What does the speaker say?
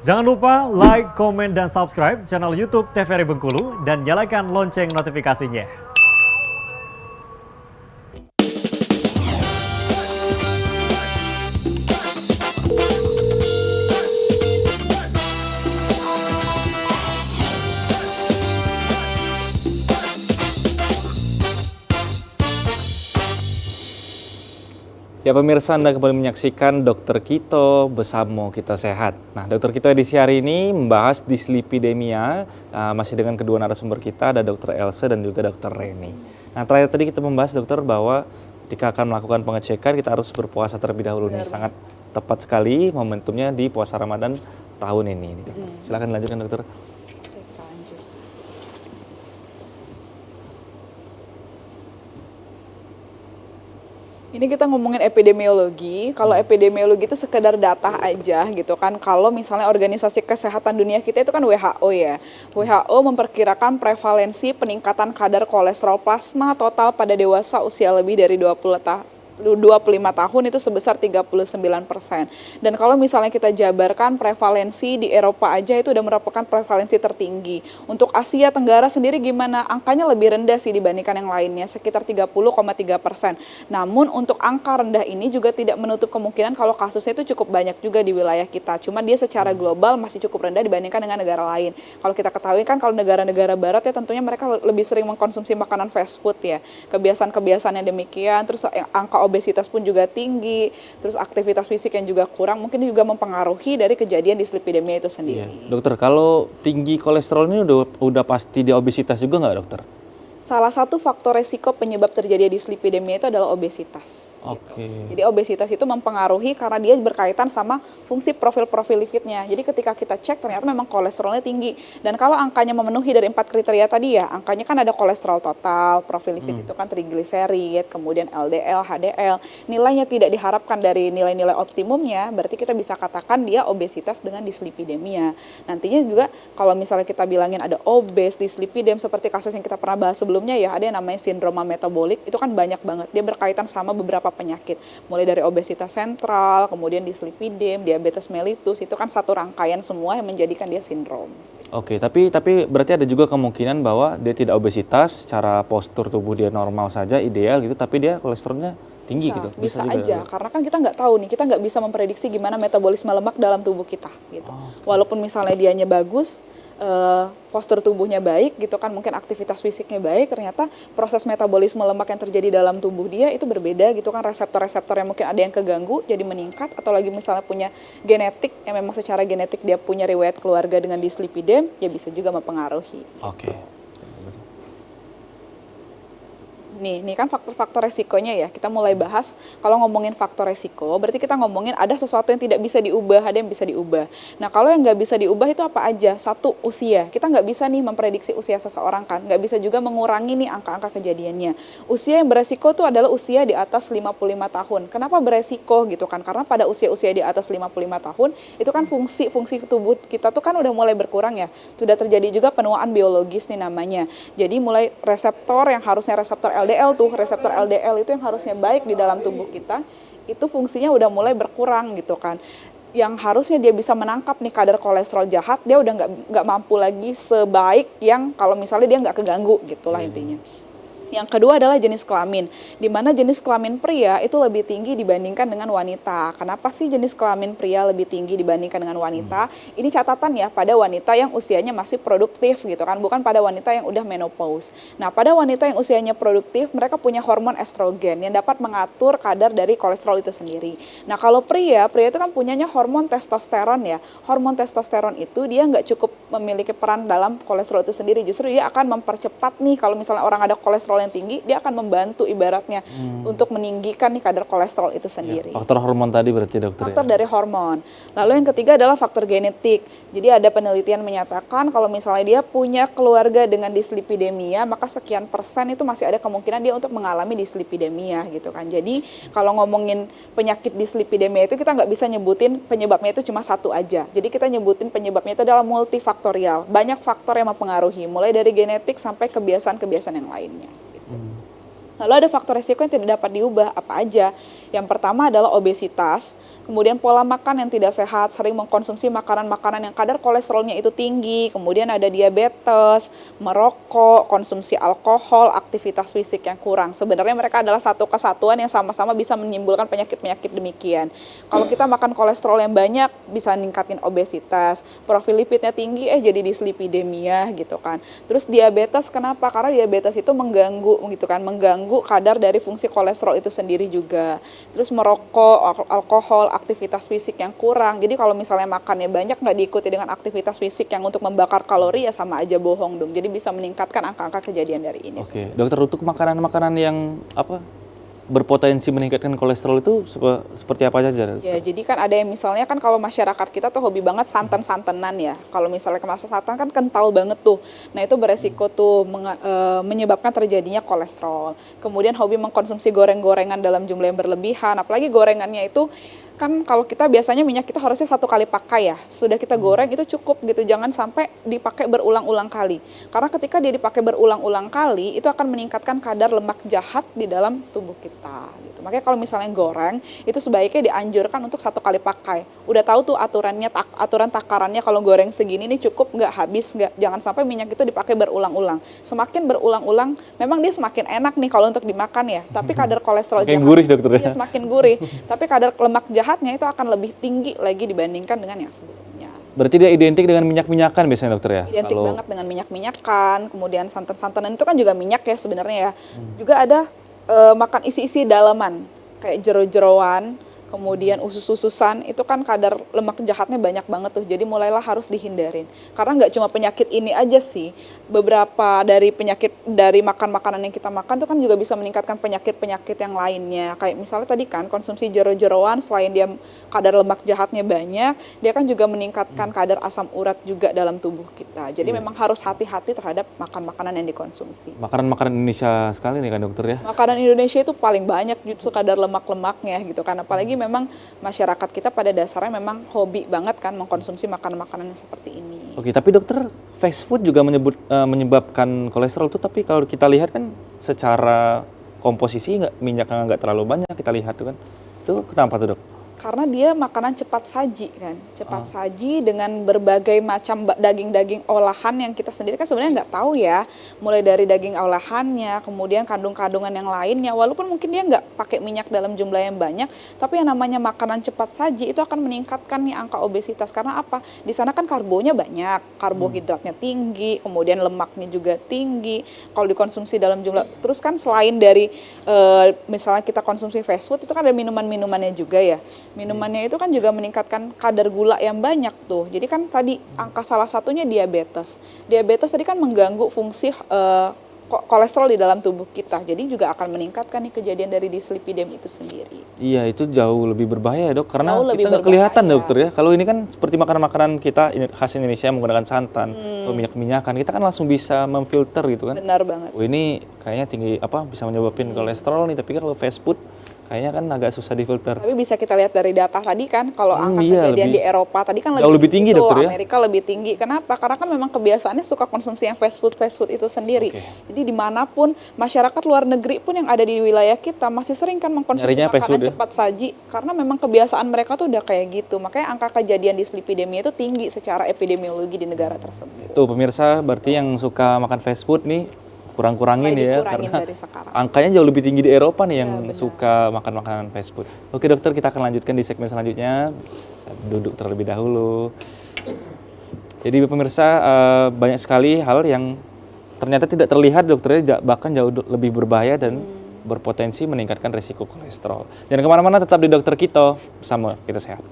Jangan lupa like, komen, dan subscribe channel YouTube TVRI Bengkulu dan nyalakan lonceng notifikasinya. Ya pemirsa, Anda kembali menyaksikan Dokter Kito bersama Kita Sehat. Nah, Dokter Kito edisi hari ini membahas dislipidemia, masih dengan kedua narasumber kita, ada Dokter Elsa dan juga Dokter Reni. Nah, terakhir tadi kita membahas, dokter, bahwa ketika akan melakukan pengecekan, kita harus berpuasa terlebih dahulu. Nih, sangat tepat sekali momentumnya di puasa Ramadan tahun ini. Silakan dilanjutkan, dokter. Ini kita ngomongin epidemiologi. Kalau epidemiologi itu sekedar data aja gitu kan. Kalau misalnya Organisasi Kesehatan Dunia kita itu kan WHO ya. WHO memperkirakan prevalensi peningkatan kadar kolesterol plasma total pada dewasa usia lebih dari 25 tahun itu sebesar 39%. Dan kalau misalnya kita jabarkan prevalensi di Eropa aja itu udah merupakan prevalensi tertinggi. Untuk Asia Tenggara sendiri gimana? Angkanya lebih rendah sih dibandingkan yang lainnya, sekitar 30,3%. Namun untuk angka rendah ini juga tidak menutup kemungkinan kalau kasusnya itu cukup banyak juga di wilayah kita. Cuma dia secara global masih cukup rendah dibandingkan dengan negara lain. Kalau kita ketahui kan kalau negara-negara barat ya tentunya mereka lebih sering mengkonsumsi makanan fast food ya. Kebiasaan-kebiasaan yang demikian, terus angka obesitas pun juga tinggi, terus aktivitas fisik yang juga kurang, mungkin juga mempengaruhi dari kejadian dislipidemia itu sendiri. Iya. Dokter, kalau tinggi kolesterol ini udah pasti di obesitas juga nggak, dokter? Salah satu faktor resiko penyebab terjadi dislipidemia itu adalah obesitas. Oke. Gitu. Jadi obesitas itu mempengaruhi karena dia berkaitan sama fungsi profil lipidnya. Jadi ketika kita cek ternyata memang kolesterolnya tinggi. Dan kalau angkanya memenuhi dari 4 kriteria tadi ya, angkanya kan ada kolesterol total, profil lipid itu kan trigliserid, kemudian LDL, HDL. Nilainya tidak diharapkan dari nilai-nilai optimumnya, berarti kita bisa katakan dia obesitas dengan dislipidemia. Nantinya juga kalau misalnya kita bilangin ada obes, dislipidem seperti kasus yang kita pernah bahas sebelumnya ya, ada yang namanya sindroma metabolik, itu kan banyak banget. Dia berkaitan sama beberapa penyakit. Mulai dari obesitas sentral, kemudian dislipidem, diabetes mellitus, itu kan satu rangkaian semua yang menjadikan dia sindrom. Oke, tapi berarti ada juga kemungkinan bahwa dia tidak obesitas, secara postur tubuh dia normal saja, ideal gitu, tapi dia kolesterolnya tinggi gitu. Bisa juga, aja, karena kan kita nggak tahu nih, kita nggak bisa memprediksi gimana metabolisme lemak dalam tubuh kita gitu. Walaupun misalnya dianya bagus, postur tubuhnya baik gitu kan, mungkin aktivitas fisiknya baik, ternyata proses metabolisme lemak yang terjadi dalam tubuh dia itu berbeda gitu kan, reseptor-reseptor yang mungkin ada yang keganggu jadi meningkat, atau lagi misalnya punya genetik yang memang secara genetik dia punya riwayat keluarga dengan dislipidem, ya bisa juga mempengaruhi. Oke. Nih kan faktor-faktor resikonya ya. Kita mulai bahas kalau ngomongin faktor resiko, berarti kita ngomongin ada sesuatu yang tidak bisa diubah, ada yang bisa diubah. Nah kalau yang nggak bisa diubah itu apa aja? Satu, usia. Kita nggak bisa nih memprediksi usia seseorang kan. Nggak bisa juga mengurangi nih angka-angka kejadiannya. Usia yang beresiko itu adalah usia di atas 55 tahun. Kenapa beresiko gitu kan? Karena pada usia-usia di atas 55 tahun, itu kan fungsi tubuh kita tuh kan udah mulai berkurang ya. Sudah terjadi juga penuaan biologis nih namanya. Jadi mulai reseptor yang harusnya reseptor reseptor LDL itu yang harusnya baik di dalam tubuh kita, itu fungsinya udah mulai berkurang gitu kan. Yang harusnya dia bisa menangkap nih kadar kolesterol jahat, dia udah nggak mampu lagi sebaik yang kalau misalnya dia nggak keganggu gitulah intinya. Yang kedua adalah jenis kelamin, di mana jenis kelamin pria itu lebih tinggi dibandingkan dengan wanita. Kenapa sih jenis kelamin pria lebih tinggi dibandingkan dengan wanita? Ini catatan ya pada wanita yang usianya masih produktif gitu kan, bukan pada wanita yang udah menopause. Nah, pada wanita yang usianya produktif, mereka punya hormon estrogen yang dapat mengatur kadar dari kolesterol itu sendiri. Nah, kalau pria itu kan punyanya hormon testosteron ya. Hormon testosteron itu dia nggak cukup memiliki peran dalam kolesterol itu sendiri, justru dia akan mempercepat nih kalau misalnya orang ada kolesterol yang tinggi, dia akan membantu ibaratnya untuk meninggikan nih kadar kolesterol itu sendiri. Ya, faktor hormon tadi berarti, dokter. Faktor dari hormon. Lalu yang ketiga adalah faktor genetik. Jadi ada penelitian menyatakan kalau misalnya dia punya keluarga dengan dislipidemia, maka sekian persen itu masih ada kemungkinan dia untuk mengalami dislipidemia gitu kan. Jadi kalau ngomongin penyakit dislipidemia itu kita nggak bisa nyebutin penyebabnya itu cuma satu aja. Jadi kita nyebutin penyebabnya itu adalah multifaktorial. Banyak faktor yang mempengaruhi, mulai dari genetik sampai kebiasaan-kebiasaan yang lainnya. Lalu ada faktor resiko yang tidak dapat diubah, apa aja? Yang pertama adalah obesitas, kemudian pola makan yang tidak sehat, sering mengkonsumsi makanan-makanan yang kadar kolesterolnya itu tinggi, kemudian ada diabetes, merokok, konsumsi alkohol, aktivitas fisik yang kurang. Sebenarnya mereka adalah satu kesatuan yang sama-sama bisa menimbulkan penyakit-penyakit demikian. Kalau kita makan kolesterol yang banyak, bisa ningkatin obesitas, profil lipidnya tinggi, jadi dislipidemia gitu kan. Terus diabetes, kenapa? Karena diabetes itu mengganggu gitu kan, mengganggu kadar dari fungsi kolesterol itu sendiri juga. Terus merokok, alkohol, aktivitas fisik yang kurang. Jadi kalau misalnya makannya banyak nggak diikuti dengan aktivitas fisik yang untuk membakar kalori, ya sama aja bohong dong. Jadi bisa meningkatkan angka-angka kejadian dari ini. Oke, dokter, untuk makanan-makanan yang berpotensi meningkatkan kolesterol itu seperti apa saja? Ya, jadi kan ada yang misalnya kan kalau masyarakat kita tuh hobi banget santan-santanan ya. Kalau misalnya kemasan santan kan kental banget tuh. Nah, itu beresiko tuh menyebabkan terjadinya kolesterol. Kemudian hobi mengkonsumsi goreng-gorengan dalam jumlah yang berlebihan, apalagi gorengannya itu kan kalau kita biasanya minyak kita harusnya 1 kali pakai ya. Sudah kita goreng itu cukup gitu, jangan sampai dipakai berulang-ulang kali. Karena ketika dia dipakai berulang-ulang kali, itu akan meningkatkan kadar lemak jahat di dalam tubuh kita gitu. Makanya kalau misalnya goreng, itu sebaiknya dianjurkan untuk 1 kali pakai. Udah tahu tuh aturannya, aturan takarannya kalau goreng segini nih cukup nggak, habis nggak. Jangan sampai minyak itu dipakai berulang-ulang. Semakin berulang-ulang, memang dia semakin enak nih kalau untuk dimakan ya. Tapi kadar kolesterol Makin jahat, gurih, dokter, ya? semakin gurih. Tapi kadar lemak jahatnya itu akan lebih tinggi lagi dibandingkan dengan yang sebelumnya. Berarti dia identik dengan minyak-minyakan biasanya, dokter, ya? Identik banget dengan minyak-minyakan, kemudian santan-santanan itu kan juga minyak ya sebenarnya ya. Juga ada makan isi-isi dalaman, kayak jero-jeroan, kemudian usus-ususan, itu kan kadar lemak jahatnya banyak banget tuh. Jadi mulailah harus dihindarin. Karena nggak cuma penyakit ini aja sih, beberapa dari penyakit dari makan-makanan yang kita makan tuh kan juga bisa meningkatkan penyakit-penyakit yang lainnya. Kayak misalnya tadi kan konsumsi jero-jeroan, selain dia kadar lemak jahatnya banyak, dia kan juga meningkatkan kadar asam urat juga dalam tubuh kita. Jadi memang harus hati-hati terhadap makan-makanan yang dikonsumsi. Makanan-makanan Indonesia sekali nih kan, dokter, ya? Makanan Indonesia itu paling banyak justru kadar lemak-lemaknya gitu kan. Apalagi memang masyarakat kita pada dasarnya memang hobi banget kan mengkonsumsi makanan-makanan yang seperti ini. Oke, tapi dokter, fast food juga menyebabkan kolesterol tuh, tapi kalau kita lihat kan secara komposisi minyaknya nggak terlalu banyak kita lihat tuh kan. Itu kenapa tuh, dok? Karena dia makanan cepat saji kan, cepat saji dengan berbagai macam daging-daging olahan yang kita sendiri kan sebenarnya nggak tahu ya, mulai dari daging olahannya, kemudian kandung-kandungan yang lainnya, walaupun mungkin dia nggak pakai minyak dalam jumlah yang banyak, tapi yang namanya makanan cepat saji itu akan meningkatkan nih angka obesitas. Karena apa? Di sana kan karbonya banyak, karbohidratnya tinggi, kemudian lemaknya juga tinggi. Kalau dikonsumsi dalam jumlah, terus kan selain dari misalnya kita konsumsi fast food, itu kan ada minuman-minumannya juga ya. Minumannya itu kan juga meningkatkan kadar gula yang banyak tuh. Jadi kan tadi angka salah satunya diabetes. Diabetes tadi kan mengganggu fungsi kolesterol di dalam tubuh kita. Jadi juga akan meningkatkan nih kejadian dari dislipidem itu sendiri. Iya, itu jauh lebih berbahaya, dok. Karena Jauh lebih kita nggak berbahaya. kelihatan, dokter, ya. Kalau ini kan seperti makanan-makanan kita khas Indonesia menggunakan santan atau minyak-minyakan, kita kan langsung bisa memfilter gitu kan. Benar banget. Oh, ini kayaknya tinggi bisa menyebabkan kolesterol nih, tapi kan kalau fast food kayaknya kan agak susah difilter. Tapi bisa kita lihat dari data tadi kan, kalau angka iya, kejadian lebih- di Eropa tadi kan jauh lebih tinggi, tuh, dokter, ya? Amerika lebih tinggi. Kenapa? Karena kan memang kebiasaannya suka konsumsi yang fast food itu sendiri. Oke. Jadi dimanapun masyarakat luar negeri pun yang ada di wilayah kita masih sering kan mengkonsumsi Nyarinya fast makanan food, ya? cepat saji, karena memang kebiasaan mereka tuh udah kayak gitu. Makanya angka kejadian dislipidemia itu tinggi secara epidemiologi di negara tersebut. Tuh pemirsa, berarti yang suka makan fast food nih kurang-kurangin Mulai ya, dikurangin karena dari sekarang. angkanya jauh lebih tinggi di Eropa nih yang benar. suka makan makanan fast food. Oke, dokter, kita akan lanjutkan di segmen selanjutnya. Saya duduk terlebih dahulu. Jadi pemirsa, banyak sekali hal yang ternyata tidak terlihat, dokter, bahkan jauh lebih berbahaya dan berpotensi meningkatkan resiko kolesterol. Jangan kemana-mana, tetap di Dokter Kito bersama Kita Sehat.